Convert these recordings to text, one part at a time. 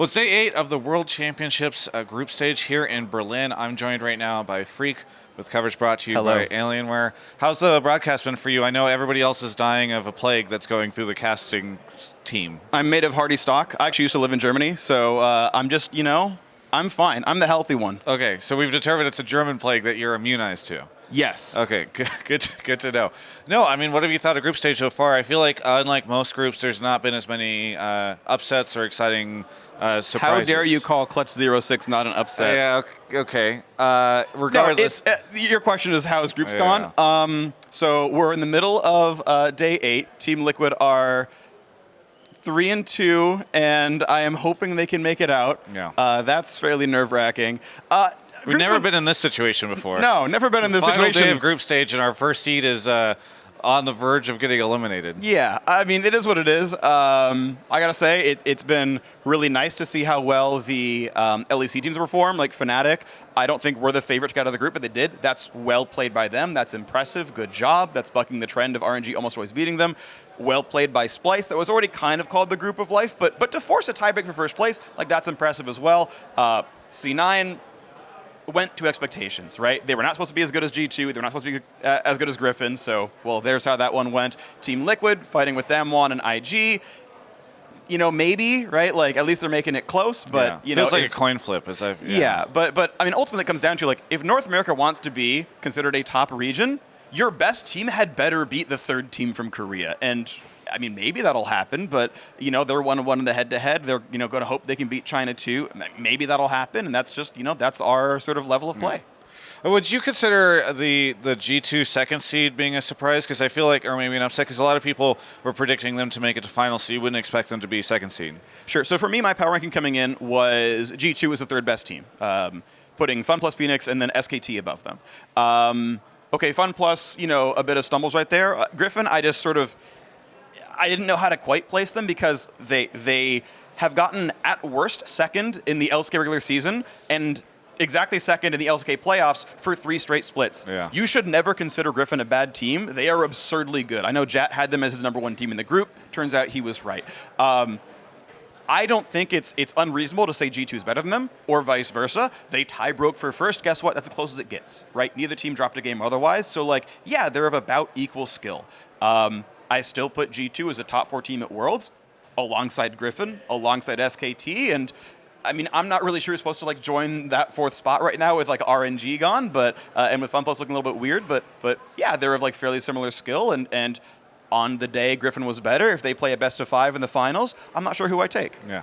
Well, it's day 8 of the World Championships group stage here in Berlin. I'm joined right now by Phreak, with coverage brought to you by Alienware. How's the broadcast been for you? I know everybody else is dying of a plague that's going through the casting team. I'm made of hardy stock. I actually used to live in Germany, so I'm just, I'm fine. I'm the healthy one. Okay, so we've determined it's a German plague that you're immunized to. Yes. Okay, good to know. No, I mean, what have you thought of group stage so far? I feel like, unlike most groups, there's not been as many upsets or exciting surprises. How dare you call Clutch 06 not an upset? Yeah, okay. Regardless. No, your question is how has groups gone? So we're in the middle of day 8. Team Liquid are 3-2, and I am hoping they can make it out. Yeah. That's fairly nerve-wracking. We've never been in this situation before. No, never been in this situation. Final day of group stage, and our first seed is on the verge of getting eliminated. Yeah, I mean, it is what it is. I gotta say, it's been really nice to see how well the LEC teams perform. Like Fnatic, I don't think we're the favorite to get out of the group, but they did. That's well played by them. That's impressive. Good job. That's bucking the trend of RNG almost always beating them. Well played by Splice. That was already kind of called the group of life, but to force a tiebreak for first place, like that's impressive as well. C9 went to expectations, right? They were not supposed to be as good as G2. They were not supposed to be as good as Griffin. So, well, there's how that one went. Team Liquid fighting with Damwon and IG. Maybe, right? Like, at least they're making it close, but, feels like a coin flip. But I mean, ultimately it comes down to, like, if North America wants to be considered a top region, your best team had better beat the third team from Korea. And I mean, maybe that'll happen, but, they're 1-1 in the head-to-head. They're, going to hope they can beat China too. Maybe that'll happen, and that's just, that's our sort of level of play. Would you consider the G2 second seed being a surprise? Because I feel like, or maybe an upset, because a lot of people were predicting them to make it to final, so you wouldn't expect them to be second seed. Sure. So for me, my power ranking coming in was G2 was the third best team, putting Fun plus Phoenix and then SKT above them. Okay, Fun plus, a bit of stumbles right there. Griffin, I didn't know how to quite place them because they have gotten at worst second in the LCK regular season and exactly second in the LCK playoffs for 3 straight splits. Yeah. You should never consider Griffin a bad team. They are absurdly good. I know Jat had them as his number 1 team in the group. Turns out he was right. I don't think it's unreasonable to say G2 is better than them, or vice versa. They tie broke for first. Guess what? That's as close as it gets, right? Neither team dropped a game otherwise. So, they're of about equal skill. I still put G2 as a top 4 team at Worlds, alongside Griffin, alongside SKT, and I mean, I'm not really sure you're supposed to join that 4th spot right now with RNG gone, but and with FunPlus looking a little bit weird, but yeah, they're of fairly similar skill, and on the day Griffin was better. If they play a best of 5 in the finals, I'm not sure who I take. Yeah.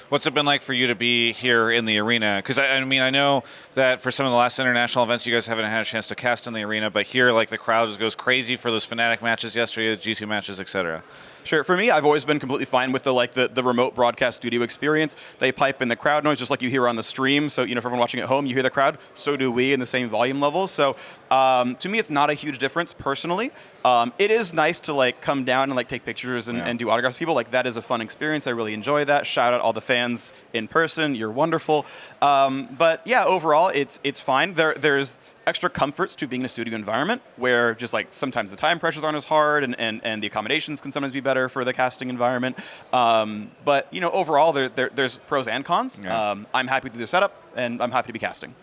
What's it been like for you to be here in the arena? Because, I mean, I know that for some of the last international events, you guys haven't had a chance to cast in the arena, but here, the crowd just goes crazy for those Fnatic matches yesterday, the G2 matches, etc. Sure. For me, I've always been completely fine with the remote broadcast studio experience. They pipe in the crowd noise just like you hear on the stream. So, for everyone watching at home, you hear the crowd. So do we in the same volume levels. So, to me, it's not a huge difference personally. It is nice to come down and take pictures and do autographs with people. That is a fun experience. I really enjoy that. Shout out all the fans in person. You're wonderful. But yeah, overall, it's fine. There's extra comforts to being in a studio environment where just sometimes the time pressures aren't as hard and the accommodations can sometimes be better for the casting environment. But overall there's pros and cons. Yeah. I'm happy with the setup and I'm happy to be casting.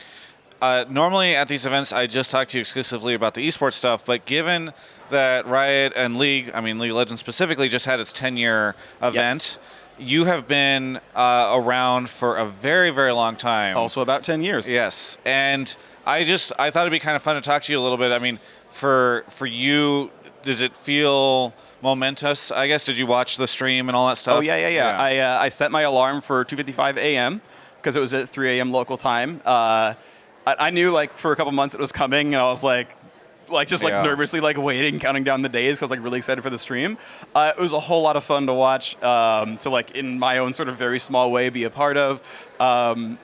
Normally at these events, I just talk to you exclusively about the esports stuff, but given that Riot and League of Legends specifically, just had its 10-year event, Yes. You have been around for a very, very long time. Also about 10 years. Yes, and I thought it'd be kind of fun to talk to you a little bit. I mean, for you, does it feel momentous? I guess, did you watch the stream and all that stuff? Oh, yeah. I set my alarm for 2:55 a.m. because it was at 3 a.m. local time. I knew for a couple months it was coming, and I was nervously waiting, counting down the days because really excited for the stream. It was a whole lot of fun to watch, to in my own sort of very small way be a part of. Really,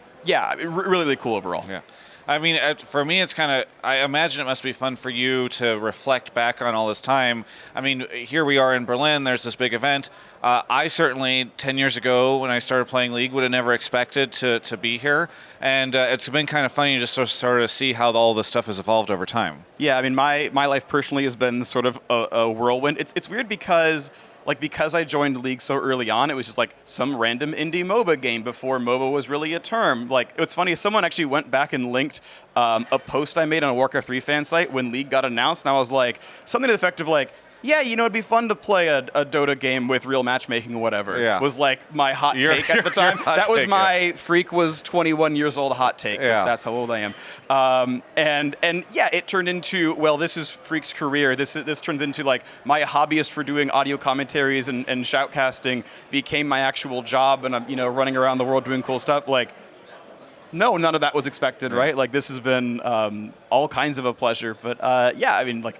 really cool overall. Yeah. I mean, for me, it's kind of, I imagine it must be fun for you to reflect back on all this time. I mean, here we are in Berlin, there's this big event. I certainly, 10 years ago, when I started playing League, would have never expected to be here. And it's been kind of funny just to sort of see how all this stuff has evolved over time. Yeah, I mean, my life personally has been sort of a whirlwind. It's weird because like because I joined League so early on, it was just like some random indie MOBA game before MOBA was really a term. Like what's funny is someone actually went back and linked a post I made on a Warcraft 3 fan site when League got announced, and I was like something to the effect of like, yeah, you know, it'd be fun to play a Dota game with real matchmaking or whatever. Yeah. Was like my hot take at the time. That was my Phreak was 21 years old hot take, because that's how old I am. And yeah, it turned into, well, this is Phreak's career. This turns into like my hobbyist for doing audio commentaries and shoutcasting became my actual job, and I'm, you know, running around the world doing cool stuff. Like, no, none of that was expected, right? Like this has been all kinds of a pleasure. But yeah, I mean, like,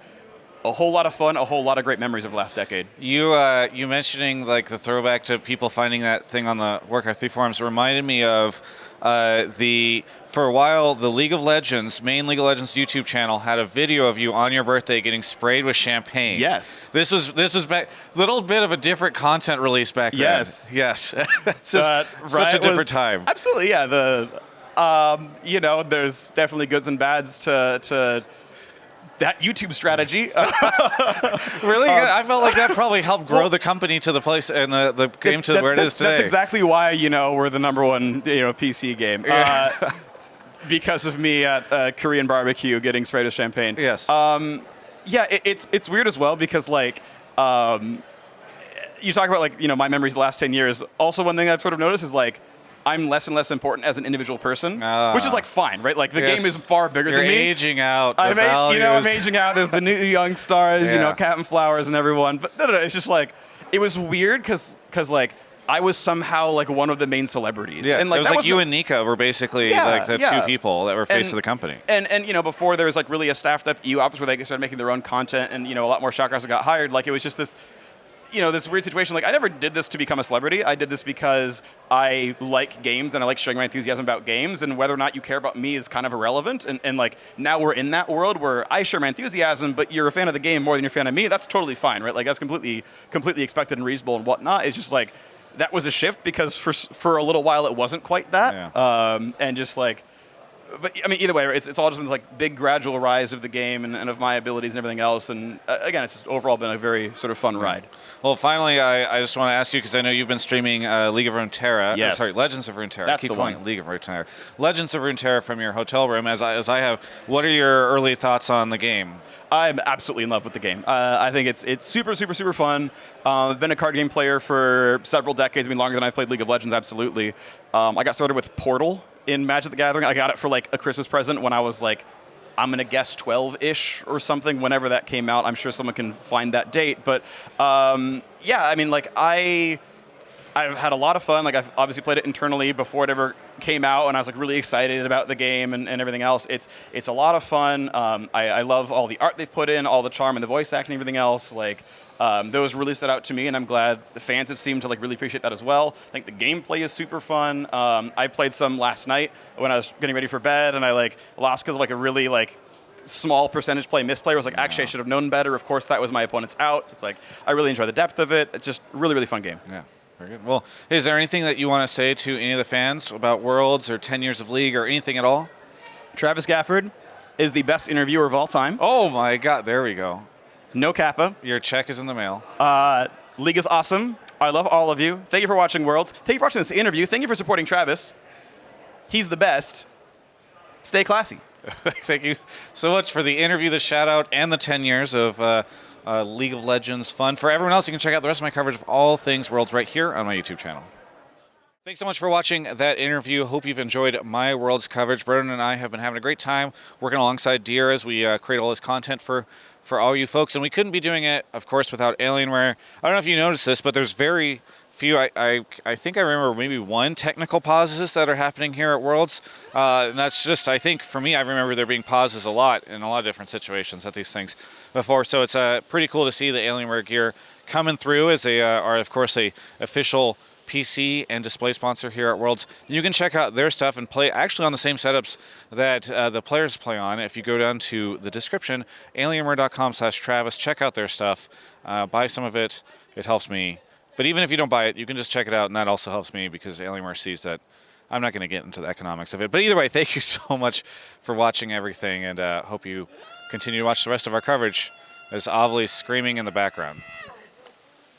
a whole lot of fun, a whole lot of great memories of the last decade. You mentioning like the throwback to people finding that thing on the Warcraft 3 forums reminded me of for a while the League of Legends, main League of Legends YouTube channel had a video of you on your birthday getting sprayed with champagne. Yes. This was back, little bit of a different content release back then. Yes. It's such a different time. Absolutely, yeah. You know, there's definitely goods and bads to that YouTube strategy. Really? I felt like that probably helped grow the company to the place and the game to where it is today. That's exactly why, you know, we're the number one, you know, PC game. Because of me at Korean barbecue getting sprayed with champagne. Yes. Yeah, it's weird as well because like you talk about like, you know, my memories the last 10 years. Also, one thing I've sort of noticed is like I'm less and less important as an individual person, which is like fine, right? Like the game is far bigger than me. You're aging out. I'm aging out. There's the new young stars, you know, Captain Flowers and everyone. But no, it's just like it was weird because like I was somehow like one of the main celebrities. Yeah, and like it was like you and Nika were basically like the two people that were face of the company. And you know, before there was like really a staffed up EU office where they started making their own content, and you know, a lot more shoutcasters got hired. Like it was just this, you know, this weird situation. Like I never did this to become a celebrity. I did this because I like games and I like showing my enthusiasm about games, and whether or not you care about me is kind of irrelevant. And like now we're in that world where I share my enthusiasm, but you're a fan of the game more than you're a fan of me. That's totally fine, right? Like that's completely expected and reasonable and whatnot. It's just like that was a shift because for a little while it wasn't quite that. Yeah. And just like, but I mean, either way, it's all just been like big gradual rise of the game and of my abilities and everything else. And again, it's just overall been a very sort of fun ride. Well, finally, I just want to ask you, because I know you've been streaming League of Runeterra. Yes. Sorry, Legends of Runeterra. That's Keep the calling one. it League of Runeterra. Legends of Runeterra from your hotel room, as I have. What are your early thoughts on the game? I'm absolutely in love with the game. I think it's super, super, super fun. I've been a card game player for several decades. I mean, longer than I've played League of Legends, absolutely. I got started with Portal in Magic the Gathering. I got it for like a Christmas present when I was like, I'm going to guess 12-ish or something, whenever that came out. I'm sure someone can find that date. But yeah, I mean, like I've had a lot of fun. Like I've obviously played it internally before it ever came out, and I was like really excited about the game and everything else. It's a lot of fun. I love all the art they've put in, all the charm and the voice acting and everything else. Like those really stood out to me, and I'm glad the fans have seemed to like really appreciate that as well. I think the gameplay is super fun. I played some last night when I was getting ready for bed, and I like lost because of like a really like small percentage play misplay. I was like, actually, I should have known better. Of course, that was my opponent's out. It's like I really enjoy the depth of it. It's just a really, really fun game. Yeah. Very good. Well, is there anything that you want to say to any of the fans about Worlds or 10 years of League or anything at all? Travis Gafford is the best interviewer of all time. Oh my God, there we go. No kappa. Your check is in the mail. League is awesome. I love all of you. Thank you for watching Worlds. Thank you for watching this interview. Thank you for supporting Travis. He's the best. Stay classy. Thank you so much for the interview, the shout out, and the 10 years of League of Legends fun. For everyone else, you can check out the rest of my coverage of all things Worlds right here on my YouTube channel. Thanks so much for watching that interview. Hope you've enjoyed my Worlds coverage. Brendan and I have been having a great time working alongside Deer as we create all this content for all you folks. And we couldn't be doing it, of course, without Alienware. I don't know if you noticed this, but there's very few, I think I remember maybe one technical pauses that are happening here at Worlds. And that's just, I think for me, I remember there being pauses a lot in a lot of different situations at these things before. So it's pretty cool to see the Alienware gear coming through, as they are, of course, a official PC and display sponsor here at Worlds. You can check out their stuff and play actually on the same setups that the players play on. If you go down to the description, alienware.com/Travis, check out their stuff. Buy some of it. It helps me. But even if you don't buy it, you can just check it out, and that also helps me because Alienware sees that I'm not going to get into the economics of it. But either way, thank you so much for watching everything, and hope you continue to watch the rest of our coverage as Avli's screaming in the background.